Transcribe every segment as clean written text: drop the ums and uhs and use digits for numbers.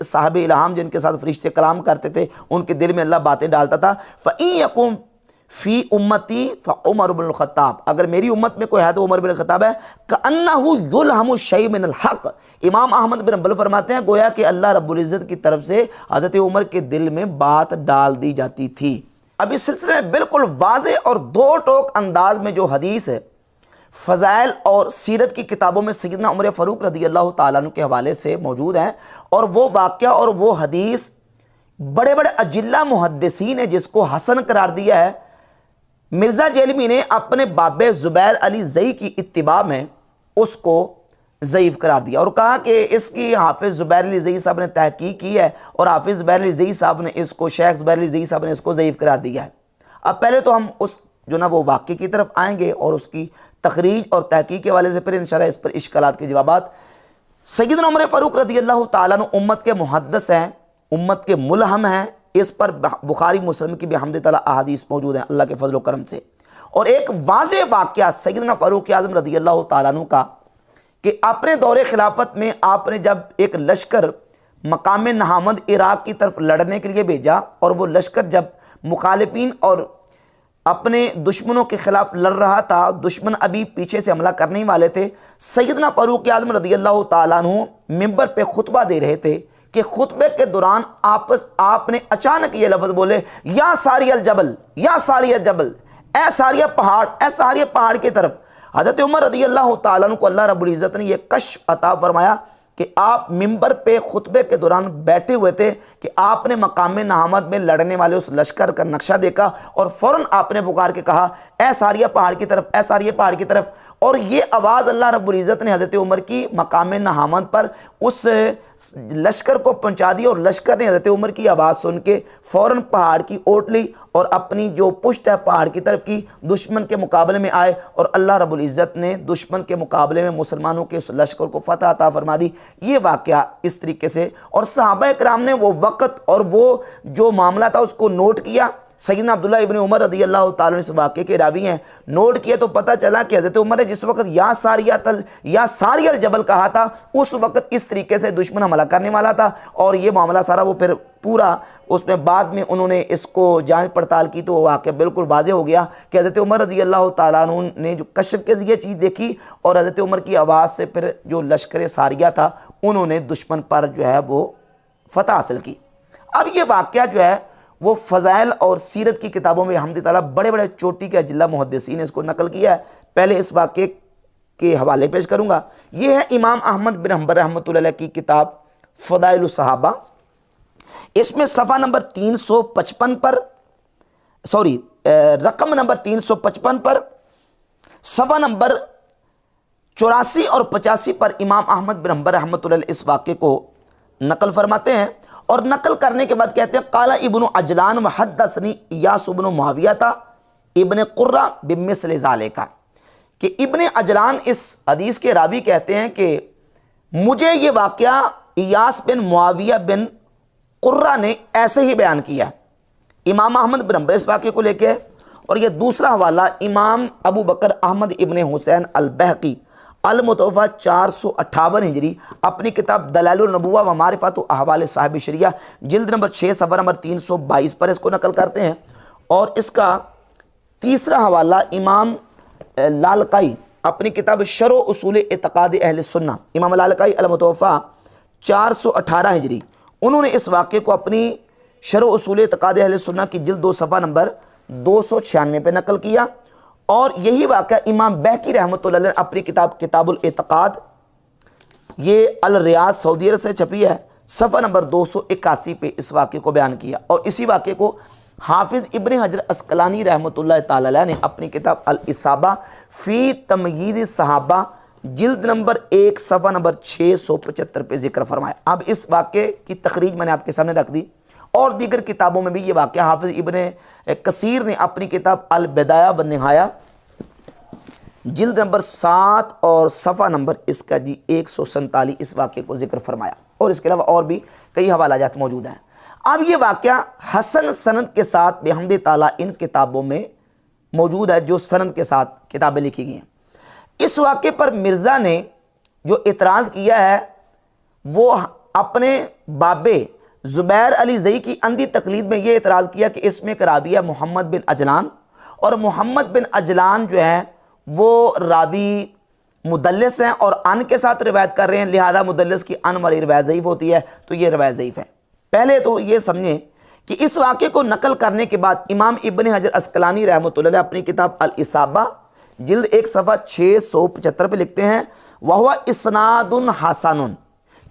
साहब इल्हाम जिनके साथ फरिश्ते कलाम करते थे, उनके दिल में अल्लाह बातें डालता था। फ़इन यकुम फ़ी उम्मती फ़उमर बिन ख़त्ताब, अगर मेरी उम्मत में कोई है तो उमर बिन ख़त्ताब है। कअन्नहु युल्हमु शै मिनल हक़, इमाम अहमद बिन हंबल फरमाते हैं गोया कि अल्लाह रब्बुल इज़्ज़त की तरफ से हज़रत उमर के दिल में बात डाल दी जाती थी। अब इस सिलसिले में बिल्कुल वाज़े और दो टोक अंदाज में जो हदीस है फ़ज़ाइल और सीरत की किताबों में सैयदना उमर फ़ारूक रज़ी अल्लाह तआला अन्हु के हवाले से मौजूद हैं, और वो वाक़या और वो हदीस बड़े बड़े अजिल्ला मुहद्दिसीन ने जिसको हसन करार दिया है। मिर्ज़ा जेलमी ने अपने बाबे ज़ुबैर अली ज़ई की इत्तिबा में उसको ज़ईफ़ करार दिया और कहा कि इसकी हाफिज़ ज़ुबैर अली ज़ई साहब ने तहकीक की है और हाफिज़ ज़ुबैर अली ज़ई साहब ने इसको, शेख ज़ुबैर अली ज़ई साहब ने इसको ज़ईफ़ करार दिया है। अब पहले तो हम उस जो ना वो वाक़े की तरफ आएंगे और उसकी तखरीज और तहकीक के वाले से फिर इंशाअल्लाह इस पर इश्कालात के जवाबात। सैयदना उमर फ़ारूक रज़ी अल्लाह तआला अन्हु उम्मत के मुहद्दिस हैं, उम्मत के मुल्हम हैं। इस पर बुखारी मुस्लिम की भी हम्द ताला अहादीस मौजूद हैं अल्लाह के फजल करम से। और एक वाज़े वाक़या सैयदना फ़ारूक आज़म रज़ी अल्लाह तआला अन्हु का कि अपने दौरे खिलाफत में आपने जब एक लश्कर मकाम नहामद इराक़ की तरफ लड़ने के लिए भेजा और वो लश्कर जब मुखालिफिन और अपने दुश्मनों के खिलाफ लड़ रहा था, दुश्मन अभी पीछे से हमला करने वाले थे, सैयदना फ़ारूक आज़म रज़ी अल्लाह तआला अन्हु मिंबर पे खुतबा दे रहे थे कि खुतबे के दौरान आपने अचानक ये लफ्ज़ बोले, या सारियल जबल, या सारियल जबल, ए सारिया पहाड़, ए सारिया पहाड़ की तरफ। हज़रत उमर रज़ी अल्लाह तआला अन्हु को अल्लाह रब्बुल इज़्ज़त ने यह कश्फ अता फरमाया कि आप मिंबर पे खुतबे के दौरान बैठे हुए थे कि आपने मकाम नहामद में लड़ने वाले उस लश्कर का नक्शा देखा और फ़ौरन आपने पुकार के कहा, ए सारिया पहाड़ की तरफ, ए सारिया पहाड़ की तरफ। और ये आवाज़ अल्लाह रब्बुल इज़्ज़त ने हज़रत उमर की मकाम नहामद पर उस लश्कर को पहुंचा दी और लश्कर ने हज़रत उमर की आवाज़ सुन के फ़ौरन पहाड़ की ओट ली और अपनी जो पुश्त है पहाड़ की तरफ की दुश्मन के मुकाबले में आए और अल्लाह रब्बुल इज़्ज़त ने दुश्मन के मुकाबले में मुसलमानों के उस लश्कर को फ़तह अता फरमा दी। ये वाक़या इस तरीके से, और सहाबा इकराम ने वो वक़्त और वो जो मामला था उसको नोट किया। सैयदना अब्दुल्लाह इब्न उमर रज़ी अल्लाह तआला इस वाक़े के रावी हैं। नोट किया तो पता चला कि हज़रत उमर ने जिस वक्त या सारियल जबल कहा था उस वक्त इस तरीके से दुश्मन हमला करने वाला था। और ये मामला सारा वो फिर पूरा उसमें बाद में उन्होंने इसको जांच पड़ताल की तो वो वाक़या बिल्कुल वाज़े हो गया कि हज़रत उमर रज़ी अल्लाह तआला अन्हु ने जो कश्फ के ज़रिए चीज़ देखी और हज़रत उमर की आवाज़ से फिर जो लश्कर सारिया था उन्होंने दुश्मन पर जो है वो फ़तह हासिल की। अब ये वाक़या जो है वो फ़ज़ाइल और सीरत की किताबों में हम्द ताला बड़े बड़े चोटी के अजिल्ला मुहद्दिसीन ने इसको नकल किया है। पहले इस वाक़े के हवाले पेश करूँगा। ये है इमाम अहमद बिन हंबल रहमतुल्लाह अलैह की किताब फ़दाइल सहाबा। इसमें सफ़ा नंबर 355 पर रकम नंबर 355 पर, सफ़ा नंबर 84 और 85 पर इमाम अहमद बिन हंबल रहमतुल्लाह अलैह इस वाक़े को नकल फरमाते हैं। और नकल करने के बाद कहते हैं काला इब्नु अजलान व हद्दसनी इयास इब्नु मुआविया था इब्न कुर्रा बिमिस्ल ज़ालिका, कि इब्न अजलान इस हदीस के रावी कहते हैं कि मुझे ये वाक़या इयास बिन मुआविया बिन कुर्रा ने ऐसे ही बयान किया। इमाम अहमद बिन हंबल इस वाक़े को लेके, और ये दूसरा हवाला इमाम अबू बकर अहमद इब्न हुसैन अल बहकी अल मुतवफ़ा 458 हिजरी अपनी किताब दलाइलुन नबुव्वा व मारिफत अहवाल साहिब शरिया जिल्द नंबर 6 सफ़ा नंबर 322 पर इसको नकल करते हैं। और इसका तीसरा हवाला इमाम लालकाई अपनी किताब शरो उसूल एतक़ाद अहले सुन्ना, इमाम लालकाई अल मुतवफ़ा 418 हिजरी, उन्होंने इस वाक़े को अपनी शरो उसूल एतक़ाद अहले सुन्ना की जिल्द 2 सफ़ा नंबर 296 पे नकल किया। और यही वाक़या इमाम बहकी रहमतुल्लाह अलैह अपनी किताब किताबुल एतक़ाद, ये अल रियाद सऊदी अरब से छपी है, सफ़ा नंबर 281 पे इस वाक़े को बयान किया। और इसी वाक़े को हाफिज़ इब्न हजर अस्क़लानी रहमतुल्लाह ताला अलैह ने अपनी किताब अल इसाबा फ़ी तमयीज़ सहाबा जिल्द नंबर 1 सफ़ा नंबर 675 पे ज़िक्र फरमाया। अब इस वाक़े की तखरीज मैंने आपके सामने रख दी। और दीगर किताबों में भी ये वाक़या हाफिज़ इब्न कसीर ने अपनी किताब अल बिदाया व निहाया जिल्द नंबर 7 और सफ़ा नंबर इसका जी 147 इस वाक़े को ज़िक्र फरमाया। और इसके अलावा और भी कई हवालाजात मौजूद हैं। अब ये वाक़या हसन सनद के साथ बेहम्द ताला इन किताबों में मौजूद है जो सनद के साथ किताबें लिखी गई हैं। इस वाक़े पर मिर्ज़ा ने जो इतराज़ किया है वो अपने बाबे ज़ुबैर अली ज़ई की अंधी तकलीद में ये एतराज़ किया कि इसमें एक रावी है मोहम्मद बिन अजलान, और मोहम्मद बिन अजलान जो है वो रावी मुदल्लिस हैं और अन के साथ रिवायत कर रहे हैं, लिहाजा मुदल्लिस की अन वाली रिवायत ज़ईफ़ होती है, तो ये रिवायत ज़ईफ़ है। पहले तो ये समझें कि इस वाक़े को नकल करने के बाद इमाम इब्न हजर अस्कलानी रहमतुल्लाह अलैह अपनी किताब अल इसाबा जिल्द 1 सफ़ा 675 पे लिखते हैं वहुवा इस्नादुन हसनुन,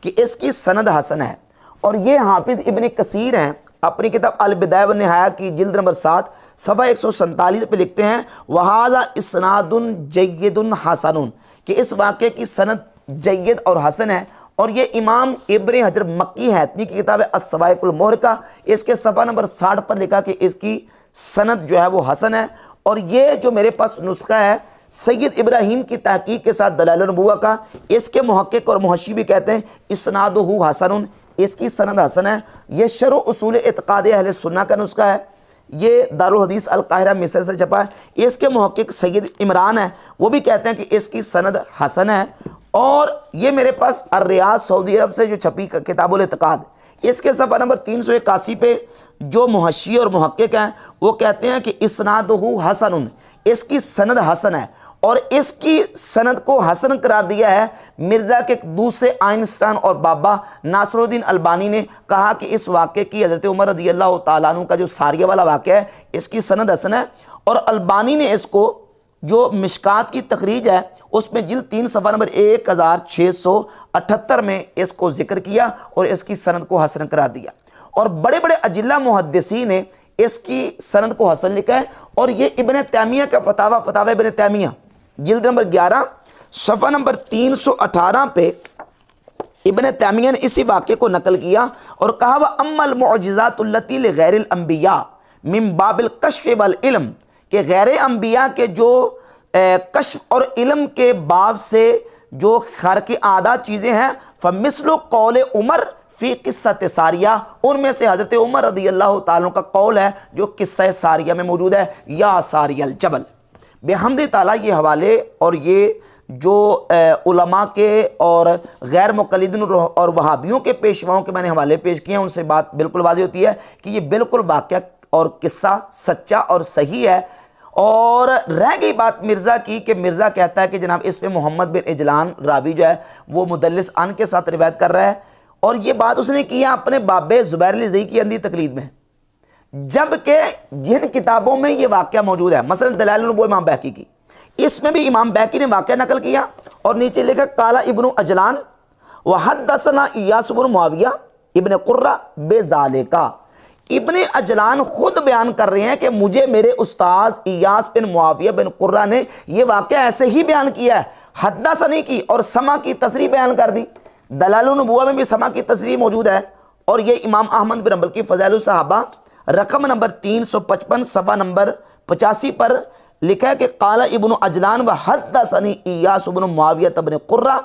कि इसकी सनद हसन है। और ये हाफिज़ इब्न कसीर हैं अपनी किताब अल बिदाया व निहाया की जिल्द नंबर 7 सफ़ा 147 पे लिखते हैं वहाज़ा इस्नादुन जय्यदुन हसनुन, कि इस वाक़े की सनद जय्यद और हसन है। और ये इमाम इब्न हजर मक्की हैतमी की किताब है अस्सवाइकुल मुहरका, इसके सफ़ा नंबर 60 पर लिखा कि इसकी सनद जो है वो हसन है। और ये जो मेरे पास नुस्खा है सैयद इब्राहीम की तहकीक के साथ दलाइल नबुव्वह का, इसके मुहक्किक और मुहशी भी कहते हैं इस्नादुहु हसनुन, इसकी सनद हसन है। ये शरह उसूल इत्क़ाद अहले सुन्ना का नुस्खा है, ये दारुल हदीस अल काहिरा मिस्र से छपा है। इसके मुहक्किक सैयद इमरान है, वो भी कहते हैं कि इसकी सनद हसन है। और ये मेरे पास अर्रियाद सऊदी अरब से जो छपी किताबुल इत्क़ाद, इसके सफ़ा नंबर 381 पे जो मुहशी और मुहक्किक हैं वो कहते हैं कि इस्नादुहु हसनुन, इसकी सनद हसन है। और इसकी सनद को हसन करार दिया है मिर्ज़ा के दूसरे आइंस्टाइन और बाबा नासरुद्दीन अलबानी ने, कहा कि इस वाक़े की हज़रत उमर रज़ी अल्लाह तआला अन्हु का जो सारिया वाला वाक़या है इसकी सनद हसन है। और अलबानी ने इसको जो मिशकात की तखरीज है उसमें जिल्द 3 सफ़ा नंबर 1678 में इसको जिक्र किया और इसकी सनद को हसन करार दिया। और बड़े बड़े अजिल्ला मुहद्दिसीन ने इसकी सनद को हसन लिखा है। और ये इब्न तैमिया का फतावा इब्न तैमिया जिल्द नंबर 11 सफ़ा नंबर 318 पे इब्न तैमिया ने इसी वाक़े को नकल किया और कहा वह अम्मल मुअजिज़ातुल्लती लिग़ैरिल अंबिया मिन बाबिल कश्फ़ वल इल्म, कि गैर अंबिया के जो कश्फ और इल्म के बाब से जो खर्क़ आदा चीज़ें हैं फ़मिस्लु कौल उमर फ़ी क़िस्सत सारिया, उनमें से हज़रत उमर रज़ी अल्लाह ताला का कौल है जो किस्सा सारिया में मौजूद है, या सारियल जबल। बेहम्दि ताला ये हवाले और ये जो उलमा के और गैर मुक़ल्लिदीन और वहाबियों के पेशवाओं के मैंने हवाले पेश किए हैं, उनसे बात बिल्कुल वाज़ेह होती है कि ये बिल्कुल वाक़या और किस्सा सच्चा और सही है। और रह गई बात मिर्ज़ा की कि मिर्ज़ा कहता है कि जनाब इसमें मोहम्मद बिन इजलान रावी जो है वो मुदल्लिस अन के साथ रिवायत कर रहा है, और ये बात उसने की है अपने बाबे ज़ुबैर अली ज़ई की अंधी तकलीद में, जबकि जिन किताबों में ये वाक़या मौजूद है मसलन दलाइल नबुव्वह इमाम बैकी की, इसमें भी इमाम बैकी ने वाक़या नकल किया और नीचे लिखा काला इब्नु अजलान व हद्दसना इयास बिन मुआविया इब्न कुर्रा बेज़ालिका। इब्न अजलान खुद बयान कर रहे हैं कि मुझे मेरे उस्ताद इयास बिन मुआविया बिन कुर्रा ने यह वाक़या ऐसे ही बयान किया है, हद्दसनी की और समा की तसरीह बयान कर दी। दलाइल नबुव्वह में भी समा की तसरीह मौजूद है। और ये इमाम अहमद बिन हंबल की फ़ज़ाइल सहाबा रकम नंबर 355 सफ़ा नंबर 85 पर लिखा है कि काला इब्नु अजलान व हद्दसनी इयास बिन मुआविया बिन कुर्रा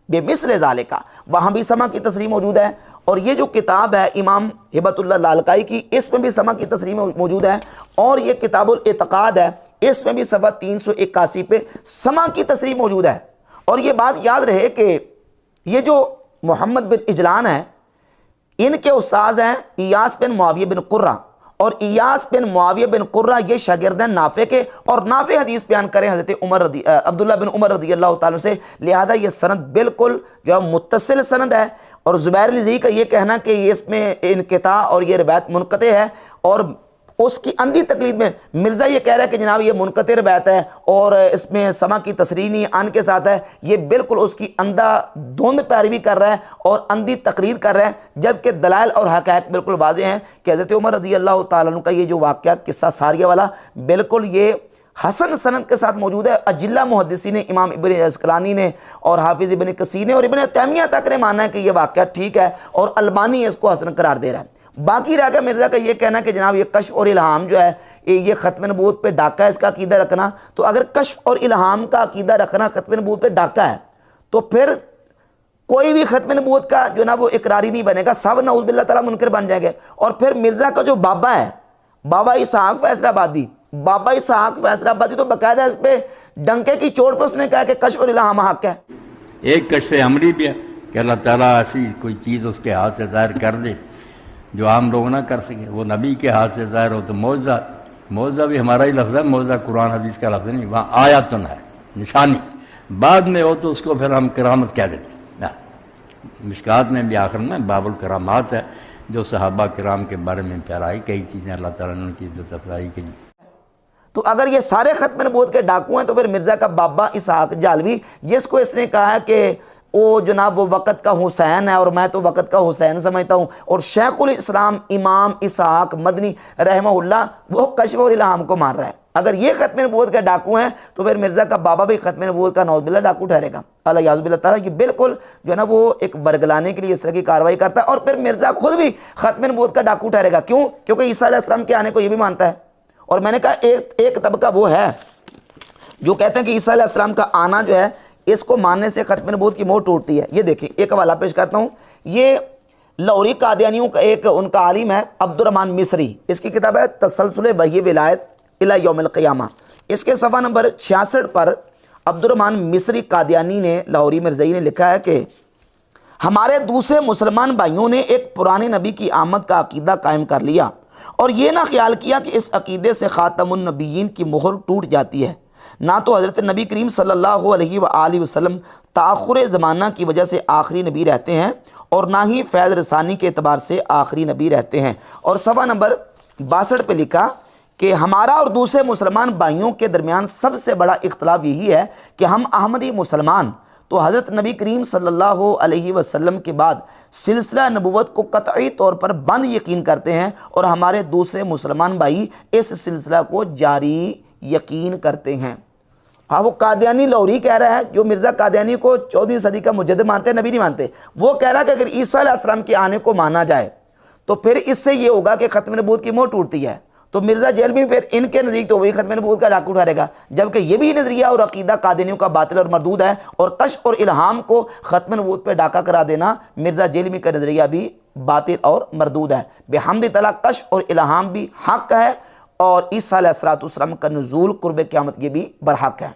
बेमिस्ल ज़ालिका, वहाँ भी समा की तसरीह मौजूद है। और ये जो किताब है इमाम हिबतुल्लाह लालकाई की, इसमें भी समा की तसरीह मौजूद है। और ये किताबुल इत्क़ाद है, इसमें भी सफ़ा 381 पे समा की तसरीह मौजूद है। और ये बात याद रहे कि ये जो मोहम्मद बिन इजलान है इनके उस्ताद हैं इयास बिन मुआविया बिन कुर्रा, और इयास बिन मुआविया बिन कुर्रा ये शागिर्द हैं नाफे के, और नाफे हदीस बयान करें हज़रत अब्दुल्ला बिन उमर रज़ी अल्लाह ताला से, लिहाजा ये सनद बिल्कुल जो है मुत्तसिल सनद है। और ज़ुबैर अली ज़ई का ये कहना कि ये इसमें इनक़िता और ये रिवायत मुनक़ते है, और उसकी अंधी तकलीद में मिर्ज़ा ये कह रहा है कि जनाब ये मुनक़ते रिवायत है और इसमें समा की तसरीह नहीं अन के साथ है, ये बिल्कुल उसकी अंधा धुंध पैरवी कर रहा है और अंधी तकरीर कर रहा है, जबकि दलाइल और हक़ाइक़ बिल्कुल वाज़ेह हैं कि हज़रत उमर रज़ी अल्लाह ताला अन्हु का ये जो वाक़या किस्सा सारिया वाला बिल्कुल ये हसन सनद के साथ मौजूद है। अजिल्ला मुहद्दिसीन ने इमाम इब्न अस्क़लानी ने और हाफिज़ इब्न कसीर ने और इब्न तैमिया तक ने माना है कि यह वाक़या ठीक है, और अलबानी इसको हसन करार दे रहा है। बाकी रह गया मिर्ज़ा का ये कहना कि जनाब ये कश्फ और इल्हाम जो है ये ख़त्म नबूवत पे डाका है, इसका अकीदा रखना। तो अगर कश्फ और इल्हाम का अकीदा रखना ख़त्म नबूवत पे डाका है तो फिर कोई भी ख़त्म नबूवत का जो ना वो इकरारी नहीं बनेगा, सब नऊज़ बिल्लाह ताला मुनकर बन जाएंगे। और फिर मिर्ज़ा का जो बाबा है बाबा इसहाक़ फैसलाबादी, बाबा इसहाक़ फैसलाबादी तो बाकायदा इस पर डंके की चोट पर उसने कहा कि कश्फ और इल्हाम हक़ है। एक कश्फ अमली भी है कि अल्लाह ताला ऐसी कोई चीज़ उसके हाथ से ज़ाहिर कर दे जो आम लोग ना कर सकें। वो नबी के हाथ से ज़ाहिर हो तो मौज़ा, मौज़ा भी हमारा ही लफ्ज़ है, मौज़ा कुरान हदीस का लफ्ज़ नहीं, वहाँ आयतन है, निशानी। बाद में हो तो उसको फिर हम करामत कह देते हैं। मिशकात में भी आखिर में बाबुल करामात है जो सहाबा किराम के बारे में फहराई कई चीज़ें अल्लाह ताला ने उनकी इज्जत अफजाई की। तो अगर ये सारे ख़त्म नबूवत के डाकू हैं तो फिर मिर्ज़ा का बाबा इसहाक जालवी, जिसको इसने कहा है कि वो जनाब वो वक़्त का हुसैन है और मैं तो वक़्त का हुसैन समझता हूँ, और शेखुल इस्लाम इमाम इसहाक मदनी रहमहुल्लाह वो कश्फ और इल्हाम को मान रहा है। अगर ये ख़त्म नबूवत के डाकू हैं तो फिर मिर्ज़ा का बाबा भी ख़त्म नबूवत का नौज़ुबिल्लाह डाकू ठहरेगा। अल्लाह याज़ुबिल्लाह ताला कि बिल्कुल जो है ना वो एक वर्गलाने के लिए इस तरह की कार्रवाई करता है, और फिर मिर्ज़ा खुद भी ख़त्म नबूवत का डाकू ठहरेगा। क्यों? क्योंकि ईसा अलैहिस्सलाम के आने को ये भी मानता है। और मैंने कहा एक तबका वो है जो कहते हैं कि ईसा अलैहिस्सलाम का आना जो है इसको मानने से ख़त्म नबूवत की मोहर टूटती है। ये देखिए एक हवाला पेश करता हूँ, ये लाहौरी कादियानियों का एक उनका आलिम है अब्दुर्रहमान मिस्री, इसकी किताब है तसलसुल वही विलायत इला यौमिल क़ियामा। इसके सफ़ा नंबर 66 पर अब्दुर्रहमान मिस्री कादियानी ने लाहौरी मिर्ज़ई ने लिखा है कि हमारे दूसरे मुसलमान भाइयों ने एक पुराने नबी की आमद का अकीदा कायम कर लिया और ये ना ख्याल किया कि इस अकीदे से ख़ातमुन नबीयीन की मोहर टूट जाती है। ना तो हज़रत नबी करीम सल्लल्लाहु अलैहि वसल्लम ताख़ुर ज़माना की वजह से आखिरी नबी रहते हैं और ना ही फैज़ रसानी के अतबार से आखिरी नबी रहते हैं। और सफ़ा नंबर 62 पे लिखा कि हमारा और दूसरे मुसलमान भाइयों के दरमियान सबसे बड़ा इख्तलाफ यही है कि हम अहमदी मुसलमान तो हज़रत नबी करीम सल्लल्लाहु अलैहि वसल्लम के बाद सिलसिला नबूवत को कतई तौर पर बंद यकीन करते हैं और हमारे दूसरे मुसलमान भाई इस सिलसिला को जारी यकीन करते हैं। हाँ, वो कादियानी लाहौरी कह रहा है जो मिर्ज़ा कादियानी को 14वीं सदी का मुजद्दिद मानते हैं, नबी नहीं मानते। वो कह रहा है कि अगर ईसा अलैहिस्सलाम के आने को माना जाए तो फिर इससे ये होगा कि ख़त्म नबूवत की मोहर टूटती है। तो मिर्ज़ा जेलवी फिर इनके नज़दीक तो वही ख़त्म नबूवत का डाकू ठहरेगा, जबकि ये भी नज़रिया और अकीदा कादियानियों का बातिल और मरदूद है। और कश्फ और इल्हाम को ख़त्म नबूवत पर डाका करा देना मिर्ज़ा जेलवी का नज़रिया भी बातिल और मरदूद है। बेहम्दि तआला कश्फ और इल्हाम भी हक़ है और ईसा अलैहिस्सलाम का नुज़ूल कुर्ब क़यामत ये भी बरहक़ है।